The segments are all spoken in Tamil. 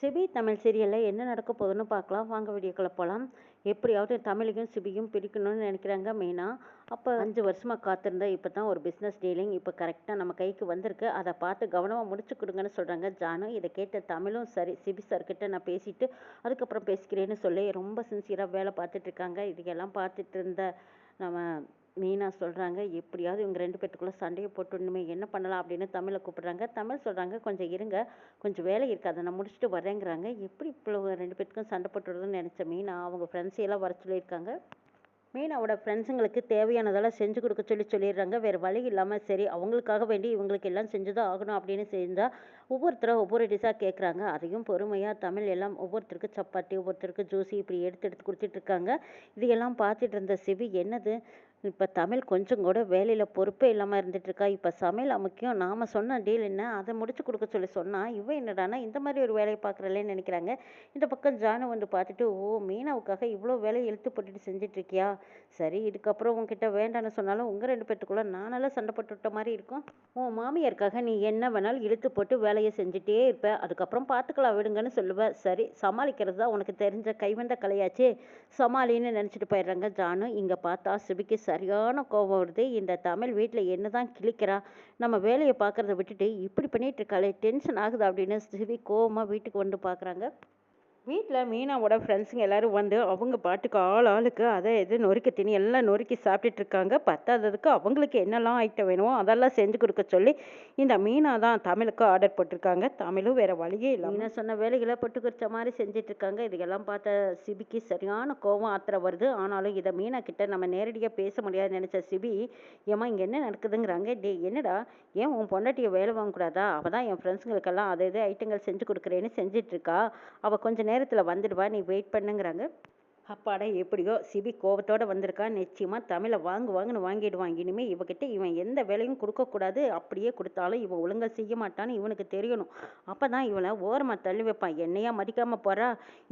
சிபி தமிழ் சீரியலில் என்ன நடக்க போகுதுன்னு பார்க்கலாம். வாங்க வீடியோக்குள்ள போகலாம். எப்படியாவது தமிழையும் சிபியும் பிரிக்கணும்னு நினைக்கிறாங்க மீனா. அப்போ 5 வருஷமாக காத்திருந்தா இப்போ தான் ஒரு பிஸ்னஸ் டீலிங் இப்போ கரெக்டாக நம்ம கைக்கு வந்திருக்கு. அதை பார்த்து கவனமாக முடிச்சு கொடுங்கன்னு சொல்கிறாங்க ஜானு. இதை கேட்ட தமிழும் சரி சிபி சார்கிட்ட நான் பேசிட்டு அதுக்கப்புறம் பேசிக்கிறேன்னு சொல்லி ரொம்ப சின்சியராக வேலை பார்த்துட்டு இருக்காங்க. இதுக்கெல்லாம் பார்த்துட்டு இருந்த நம்ம மீனா சொல்கிறாங்க, எப்படியாவது இவங்க 2 பேத்துக்குள்ளே சண்டையை போட்டுடணுமே, என்ன பண்ணலாம் அப்படின்னு தமிழை கூப்பிடுறாங்க. தமிழ் சொல்கிறாங்க, கொஞ்சம் இருங்க, கொஞ்சம் வேலை இருக்குது, அதை நான் முடிச்சுட்டு வரேங்கிறாங்க. எப்படி இப்போ 2 பேத்துக்கும் சண்டை போட்டுடுறதுன்னு நினச்ச மீனா அவங்க ஃப்ரெண்ட்ஸையெல்லாம் வர சொல்லியிருக்காங்க. மீனாவோட ஃப்ரெண்ட்ஸுங்களுக்கு தேவையானதெல்லாம் செஞ்சு கொடுக்க சொல்லிடுறாங்க. வேறு வழி இல்லாமல் சரி அவங்களுக்காக வேண்டி இவங்களுக்கு எல்லாம் செஞ்சு தான் ஆகணும் அப்படின்னு செஞ்சால் ஒவ்வொருத்தரும் ஒவ்வொரு டிஷ்ஷாக கேட்குறாங்க. அதையும் பொறுமையாக தமிழ் எல்லாம் ஒவ்வொருத்தருக்கு சப்பாத்தி, ஒவ்வொருத்தருக்கு ஜூஸி இப்படி எடுத்து எடுத்து கொடுத்துட்ருக்காங்க. இதையெல்லாம் பார்த்துட்டு இருந்த சிவி, என்னது இப்போ தமிழ் கொஞ்சம் கூட வேலையில் பொறுப்பே இல்லாமல் இருந்துகிட்ருக்கா, இப்போ சமையல் முக்கியம், நாம் சொன்ன டீல் என்ன, அதை முடிச்சு கொடுக்க சொல்லி சொன்னால் இவன் என்னடானா இந்த மாதிரி ஒரு வேலையை பார்க்குறலேன்னு நினைக்கிறாங்க. இந்த பக்கம் ஜானு வந்து பார்த்துட்டு, ஓ மீனாவுக்காக இவ்வளோ வேலையை இழுத்து போட்டுட்டு செஞ்சிட்ருக்கியா, சரி இதுக்கப்புறம் உங்ககிட்ட வேண்டான்னு சொன்னாலும் உங்கள் 2 பேத்துக்குள்ளே நானெல்லாம் சண்டை போட்டு விட்ட மாதிரி இருக்கும். உன் மாமியாருக்காக நீ என்ன வேணாலும் இழுத்து போட்டு வேலையை செஞ்சுட்டே இருப்ப, அதுக்கப்புறம் பார்த்துக்கலாம் விடுங்கன்னு சொல்லுவேன். சரி சமாளிக்கிறது தான் உனக்கு தெரிஞ்ச கைவந்த கலையாச்சே, சமாளின்னு நினச்சிட்டு போயிடுறாங்க ஜானு. இங்கே பார்த்தா சிபிக்கு சரியான கோபம் வருது. இந்த தமிழ் வீட்டில் என்ன தான் கிழிக்கிறா, நம்ம வேலையை பார்க்குறத விட்டுட்டு இப்படி பண்ணிட்டு இருக்காளே, டென்ஷன் ஆகுது அப்படின்னு சிபி கோவமாக வீட்டுக்கு வந்து பார்க்குறாங்க. வீட்டில் மீனாவோட ஃப்ரெண்ட்ஸுங்க எல்லோரும் வந்து அவங்க பாட்டுக்கு ஆளுக்கு அதை இது நொறுக்கி திணி எல்லாம் நொறுக்கி சாப்பிட்டுட்டு இருக்காங்க. பத்தாததுக்கு அவங்களுக்கு என்னெல்லாம் ஐட்டம் வேணுமோ அதெல்லாம் செஞ்சு கொடுக்க சொல்லி இந்த மீனா தான் தமிழுக்கு ஆர்டர் போட்டிருக்காங்க. தமிழும் வேறு வழியே இல்லை, மீனா சொன்ன வேலைகளை பொட்டு குறித்த மாதிரி செஞ்சிட்டு இருக்காங்க. இதுக்கெல்லாம் பார்த்த சிபிக்கு சரியான கோவம் ஆத்திரம் வருது. ஆனாலும் இதை மீனா கிட்ட நம்ம நேரடியாக பேச முடியாதுன்னு நினச்ச சிபி, ஏமா இங்கே என்ன நடக்குதுங்கிறாங்க. டே என்னடா, ஏன் உன் பொண்டாட்டியை வேலை வாங்கக்கூடாதா, அவள் தான் என் ஃப்ரெண்ட்ஸுங்களுக்கெல்லாம் அதை இது ஐட்டங்கள் செஞ்சு கொடுக்குறேன்னு செஞ்சிட்ருக்கா, அவள் கொஞ்சம் நேரத்தில் வந்துடுவா, நீ வெயிட் பண்ணுங்கிறாங்க. அப்பாடா எப்படியோ சிபி கோபத்தோடு வந்திருக்கான். நிச்சயமாக தமிழை வாங்குன்னு வாங்கிடுவான். இனிமேல் இவகிட்ட இவன் எந்த வேலையும் கொடுக்கக்கூடாது, அப்படியே கொடுத்தாலும் இவன் ஒழுங்காக செய்ய மாட்டான்னு இவனுக்கு தெரியணும். அப்போ தான் இவனை ஓரமாக தள்ளி வைப்பான். என்னையா மதிக்காமல் போகிறா,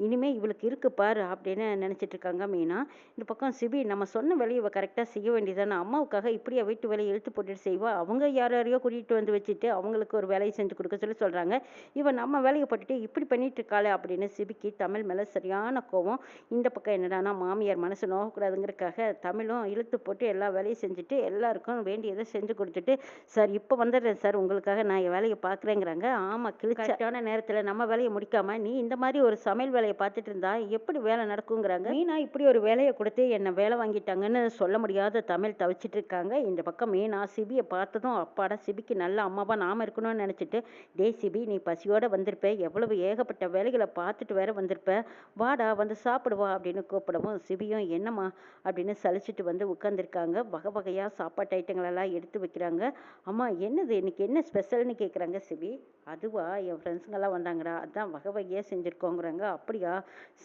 இனிமேல் இவளுக்கு இருக்கு பாரு அப்படின்னு நினச்சிட்டு இருக்காங்க மீனா. இந்த பக்கம் சிபி, நம்ம சொன்ன வேலையை இவள் கரெக்டாக செய்ய வேண்டியதானே, அம்மாவுக்காக இப்படியே வீட்டு வேலையை இழுத்து போட்டுட்டு செய்வா, அவங்க யாரையோ கூட்டிகிட்டு வந்து வச்சுட்டு அவங்களுக்கு ஒரு வேலையை செஞ்சு கொடுக்க சொல்லி சொல்கிறாங்க. இவன் நம்ம வேலையை போட்டுட்டு இப்படி பண்ணிட்டு இருக்காளே அப்படின்னு சிபிக்கு தமிழ் மேலே சரியான கோவம். இந்த பக்கம் என்னடானா மாமியார் மனசு நோகக்கூடாதுங்கிறதுக்காக தமிழும் இழுத்து போட்டு எல்லா வேலையும் செஞ்சுட்டு எல்லாருக்கும் வேண்டியதை செஞ்சு கொடுத்துட்டு, சார் இப்போ வந்துடுறேன் சார், உங்களுக்காக நான் என் வேலையை பார்க்குறேங்கிறாங்க. ஆமாம், கரெக்டான நேரத்தில் நம்ம வேலையை முடிக்காமல் நீ இந்த மாதிரி ஒரு சமையல் வேலையை பார்த்துட்டு இருந்தா எப்படி வேலை நடக்குங்கிறாங்க. மீனா இப்படி ஒரு வேலையை கொடுத்து என்னை வேலை வாங்கிட்டாங்கன்னு சொல்ல முடியாத தமிழ் தவிச்சிட்டு இருக்காங்க. இந்த பக்கம் மீனா சிபியை பார்த்ததும், அப்பாடா சிபிக்கு நல்ல அம்மாவா நாம இருக்கணும்னு நினச்சிட்டு, டே சிபி நீ பசியோடு வந்திருப்ப, எவ்வளவு ஏகப்பட்ட வேலைகளை பார்த்துட்டு வேற வந்திருப்ப, வாடா வந்து சாப்பிடுவா அப்படின்னு கூப்பிடவும் சிபியும் என்னம்மா அப்படின்னு சலிச்சிட்டு வந்து உட்காந்துருக்காங்க. வகை வகையாக சாப்பாட்டு ஐட்டங்களெல்லாம் எடுத்து வைக்கிறாங்க. அம்மா என்னது இன்னைக்கு என்ன ஸ்பெஷல்னு கேட்குறாங்க சிபி. அதுவா, என் ஃப்ரெண்ட்ஸுங்கெல்லாம் வந்தாங்கடா, அதான் வகை வகையாக செஞ்சுருக்கோங்கிறாங்க. அப்படியா,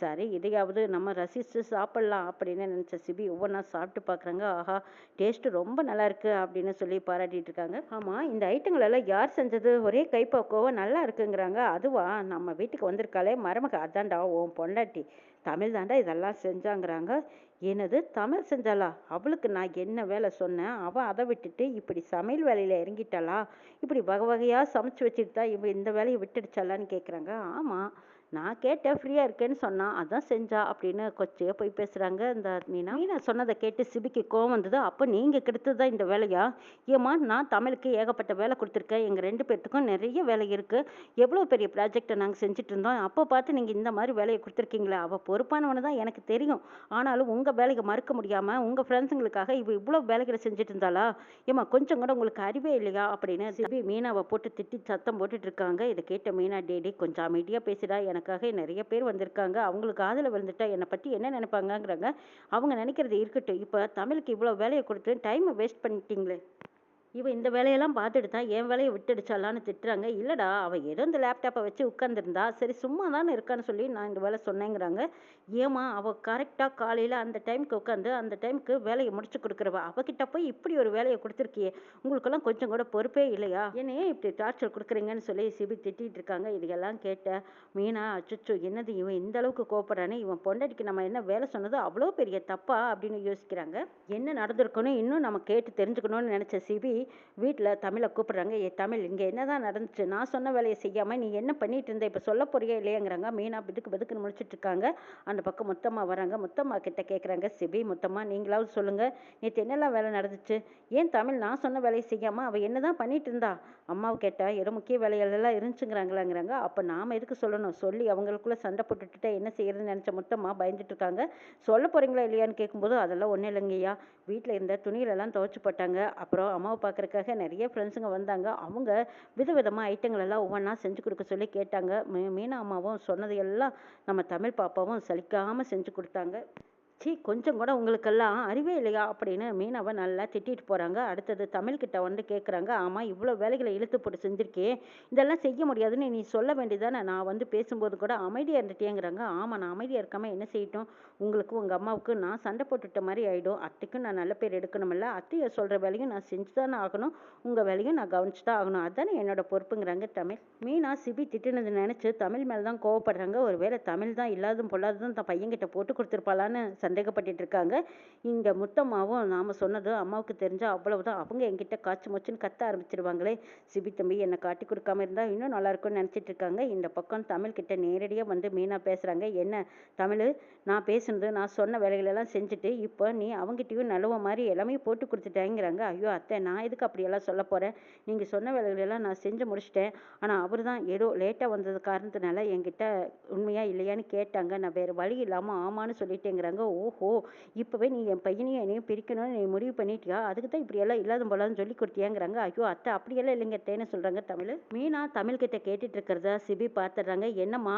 சரி இதையாவது நம்ம ரசித்து சாப்பிட்லாம் அப்படின்னு நினச்ச சிபி ஒவ்வொன்றா சாப்பிட்டு பார்க்குறாங்க. ஆஹா, டேஸ்ட்டு ரொம்ப நல்லா இருக்குது அப்படின்னு சொல்லி பாராட்டிட்டு இருக்காங்க. ஆமாம், இந்த ஐட்டங்களெல்லாம் யார் செஞ்சது, ஒரே கைப்பக்குவம் நல்லா இருக்குங்கிறாங்க. அதுவா, நம்ம வீட்டுக்கு வந்திருக்காளே மருமக, அதான்டா உன் பொண்டாட்டி தமிழ் தாண்டா இதெல்லாம் செஞ்சாங்கிறாங்க. என்னது தமிழ் செஞ்சாளா, அவளுக்கு நான் என்ன வேலை சொன்னேன், அவள் அதை விட்டுட்டு இப்படி சமையல் வேலையில் இறங்கிட்டாளா, இப்படி வகை வகையாக சமைச்சு வச்சுட்டு தான் இவ இந்த வேலையை விட்டுடுச்சாலான்னு கேட்குறாங்க. ஆமாம், நான் கேட்டேன் ஃப்ரீயாக இருக்கேன்னு சொன்னான், அதான் செஞ்சா அப்படின்னு கொச்சையாக போய் பேசுகிறாங்க இந்த மீனா. மீனா சொன்னதை கேட்டு சிபிக்கு கோவம் வந்தது. அப்போ நீங்கள் கெடுத்தது தான் இந்த வேலையா, ஏம்மா நான் தமிழுக்கு ஏகப்பட்ட வேலை கொடுத்துருக்கேன், எங்கள் 2 பேர்த்துக்கும் நிறைய வேலை இருக்குது, எவ்வளோ பெரிய ப்ராஜெக்டை நாங்கள் செஞ்சுட்டு இருந்தோம், அப்போ பார்த்து நீங்கள் இந்த மாதிரி வேலையை கொடுத்துருக்கீங்களே, அவள் பொறுப்பானவனு தான் எனக்கு தெரியும், ஆனாலும் உங்கள் வேலையை மறுக்க முடியாமல் உங்கள் ஃப்ரெண்ட்ஸுங்களுக்காக இவ்வளோ வேலைகளை செஞ்சுட்டு இருந்தாளா, ஏம்மா கொஞ்சம் கூட உங்களுக்கு அறிவே இல்லையா அப்படின்னு சிபி மீனாவை போட்டு திட்டி சத்தம் போட்டுட்டு இருக்காங்க. இதை கேட்ட மீனா, டேடி கொஞ்சம் அமைதியாக பேசிடா, எனக்காக நிறைய பேர் வந்திருக்காங்க, அவங்களுக்கு காதில் விழுந்துட்டா என்னை பற்றி என்ன நினைப்பாங்கங்கிறாங்க. அவங்க நினைக்கிறது இருக்கட்டும், இப்போ தமிழுக்கு இவ்வளோ வேலையை கொடுத்து டைமை வேஸ்ட் பண்ணிட்டீங்களே, இவன் இந்த வேலையெல்லாம் பார்த்துட்டு தான் என் வேலையை விட்டுடுச்சாலான்னு திட்டுறாங்க. இல்லைடா, அவள் ஏதோ இந்த லேப்டாப்பை வச்சு உட்காந்துருந்தா, சரி சும்மா தானே இருக்கான்னு சொல்லி நான் இந்த வேலை சொன்னேங்கிறாங்க. ஏமா அவள் கரெக்டாக காலையில் அந்த டைமுக்கு உட்காந்து அந்த டைமுக்கு வேலையை முடிச்சு கொடுக்குறவ, அவகிட்ட போய் இப்படி ஒரு வேலையை கொடுத்துருக்கியே, உங்களுக்கெல்லாம் கொஞ்சம் கூட பொறுப்பே இல்லையா, என்னையே இப்படி டார்ச்சர் கொடுக்குறீங்கன்னு சொல்லி சிபி திட்டிகிட்டு இருக்காங்க. இதுக்கெல்லாம் கேட்ட மீனா, அச்சுச்சோ என்னது இவன் இந்த அளவுக்கு கோப்பறானே, இவன் பொண்டாட்டிக்கு நம்ம என்ன வேலை சொன்னது அவ்வளோ பெரிய தப்பா அப்படின்னு யோசிக்கிறாங்க. என்ன நடந்திருக்கணும் இன்னும் நம்ம கேட்டு தெரிஞ்சுக்கணும்னு நினச்ச சிபி வீட்டில் தமிழை கூப்பிடுறாங்க. தமிழ் இங்கே என்னதான் நடந்துச்சு? நான் சொன்ன வேலையை செய்யாமல் நீ என்ன பண்ணிட்டு இருந்த? இப்போ சொல்ல போறியா இல்லையாங்கிறாங்க. மீனா பிதுக்கு பிதுக்குன்னு முடிச்சிட்டு இருக்காங்க. அந்த பக்கம் முத்தம்மா வராங்க. முத்தம்மா கிட்ட கேட்குறாங்க சிபி. முத்தம்மா நீங்களாவது சொல்லுங்கள், நேற்று என்னெல்லாம் வேலை நடந்துச்சு? ஏன் தமிழ் நான் சொன்ன வேலையை செய்யாமல் அவள் என்ன தான் பண்ணிட்டு இருந்தா? அம்மாவை கேட்டால் ஏதோ முக்கிய வேலைகள் எல்லாம் இருந்துச்சுங்கிறாங்களாங்கிறாங்க. அப்போ நாம் எதுக்கு சொல்லணும்? சொல்லி அவங்களுக்குள்ளே சண்டை போட்டுட்டு என்ன செய்யறதுன்னு நினச்ச முத்தம்மா பயந்துட்டு இருக்காங்க. சொல்ல போகிறீங்களா இல்லையான்னு கேட்கும்போது அதெல்லாம் ஒன்றும் இல்லைங்கய்யா, வீட்டில் இருந்த துணிகளெல்லாம் துவைச்சு போட்டாங்க. அப்புறம் அம்மாவை பார்க்குறக்காக நிறைய ஃப்ரெண்ட்ஸுங்க வந்தாங்க. அவங்க விதவிதமாக ஐட்டங்கள் எல்லாம் ஒவ்வொன்றா செஞ்சு கொடுக்க சொல்லி கேட்டாங்க. மீனா அம்மாவும் சொன்னது எல்லாம் நம்ம தமிழ் பாப்பாவும் சலிக்காமல் செஞ்சு கொடுத்தாங்க. ச்சீ, கொஞ்சம் கூட உங்களுக்கெல்லாம் அறிவே இல்லையா அப்படின்னு மீனாவை நல்லா திட்டிட்டு போகிறாங்க. அடுத்தது தமிழ்கிட்ட வந்து கேட்குறாங்க. ஆமாம், இவ்வளோ வேலைகளை இழுத்து போட்டு செஞ்சுருக்கே, இதெல்லாம் செய்ய முடியாதுன்னு நீ சொல்ல வேண்டியதானே? நான் வந்து பேசும்போது கூட அமைதியாக இருந்துட்டேங்கிறாங்க. ஆமாம், நான் அமைதியாக இருக்காமல் என்ன செய்யட்டும்? உங்களுக்கு உங்கள் அம்மாவுக்கு நான் சண்டை போட்டுட்ட மாதிரி ஆகிடும். அத்தைக்கும் நான் நல்ல பேர் எடுக்கணுமில்ல. அத்தையை சொல்கிற வேலையும் நான் செஞ்சு தானே ஆகணும், உங்கள் வேலையும் நான் கவனிச்சு தான் ஆகணும். அதுதானே என்னோட பொறுப்புங்கிறாங்க தமிழ். மீனா சிபி திட்டுனது நினச்சி தமிழ் மேலே தான் கோவப்படுறாங்க. ஒரு வேளை தமிழ் தான் இல்லாதும் பொல்லாததும் தன் பையன்கிட்ட போட்டு கொடுத்துருப்பாளான்னு சந்தேகப்பட்டுட்டு இருக்காங்க. இங்க முத்தம்மாவும் நாம சொன்னது அம்மாவுக்கு தெரிஞ்சா அவ்வளவுதான், அவங்க என்கிட்ட காய்ச்சி மொச்சுன்னு கத்த ஆரம்பிச்சிருவாங்களே. சிபி தம்பி என்னை காட்டி கொடுக்காம இருந்தா இன்னும் நல்லா இருக்கும்னு நினைச்சிட்டு இருக்காங்க. இந்த பக்கம் தமிழ் கிட்ட நேரடியா வந்து மீனா பேசுறாங்க. என்ன தமிழ், நான் பேசுனது நான் சொன்ன வேலைகளெல்லாம் செஞ்சுட்டு இப்போ நீ அவங்ககிட்டயும் நல்லவ மாதிரி எல்லாமே போட்டு கொடுத்துட்டேங்கிறாங்க. ஐயோ அத்தை, நான் எதுக்கு அப்படியெல்லாம் சொல்ல போறேன்? நீங்க சொன்ன வேலைகளெல்லாம் நான் செஞ்சு முடிச்சிட்டேன். ஆனா அவர் தான் ஏதோ லேட்டா வந்தது காரணத்தினால என்கிட்ட உண்மையா இல்லையான்னு கேட்டாங்க. நான் வேற வழி இல்லாம ஆமான்னு சொல்லிட்டேங்கிறாங்க. ஓஹோ, இப்பவே நீ என் பையனையும் என்னையும் பிரிக்கணும்னு நீ முடிவு பண்ணிட்டியா? அதுக்கு தான் இப்படியெல்லாம் இல்லாத போலான்னு சொல்லி கொடுத்தியாங்கிறாங்க. ஐயோ அத்தை, அப்படியெல்லாம் இல்லைங்க அத்தைன்னு சொல்றாங்க தமிழ். மீனா தமிழ் கிட்ட கேட்டுட்டு இருக்கிறத சிபி பார்த்துடுறாங்க. என்னம்மா,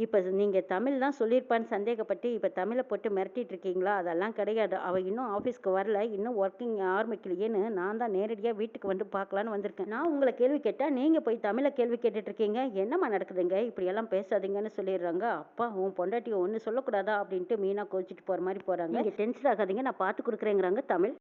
இப்போ நீங்கள் தமிழ் தான் சொல்லியிருப்பான்னு சந்தேகப்பட்டு இப்போ தமிழை போட்டு மிரட்டிட்டு இருக்கீங்களா? அதெல்லாம் கிடையாது. அவள் இன்னும் ஆஃபீஸ்க்கு வரல, இன்னும் ஒர்க்கிங் ஆரம்பிக்கலையேன்னு நான் தான் நேரடியாக வீட்டுக்கு வந்து பார்க்கலான்னு வந்திருக்கேன். நான் உங்களை கேள்வி கேட்டால் நீங்கள் போய் தமிழை கேள்வி கேட்டுட்டு இருக்கீங்க. என்னம்மா நடக்குதுங்க? இப்படியெல்லாம் பேசாதீங்கன்னு சொல்லிடுறாங்க. அப்பா, உன் பொண்டாட்டியை ஒன்று சொல்லக்கூடாதா அப்படின்ட்டு மீனா கோச்சிட்டு போகிற மாதிரி போகிறாங்க. நீங்கள் டென்ஷன் ஆகாதீங்க, நான் பார்த்து கொடுக்குறேங்கிறாங்க தமிழ்.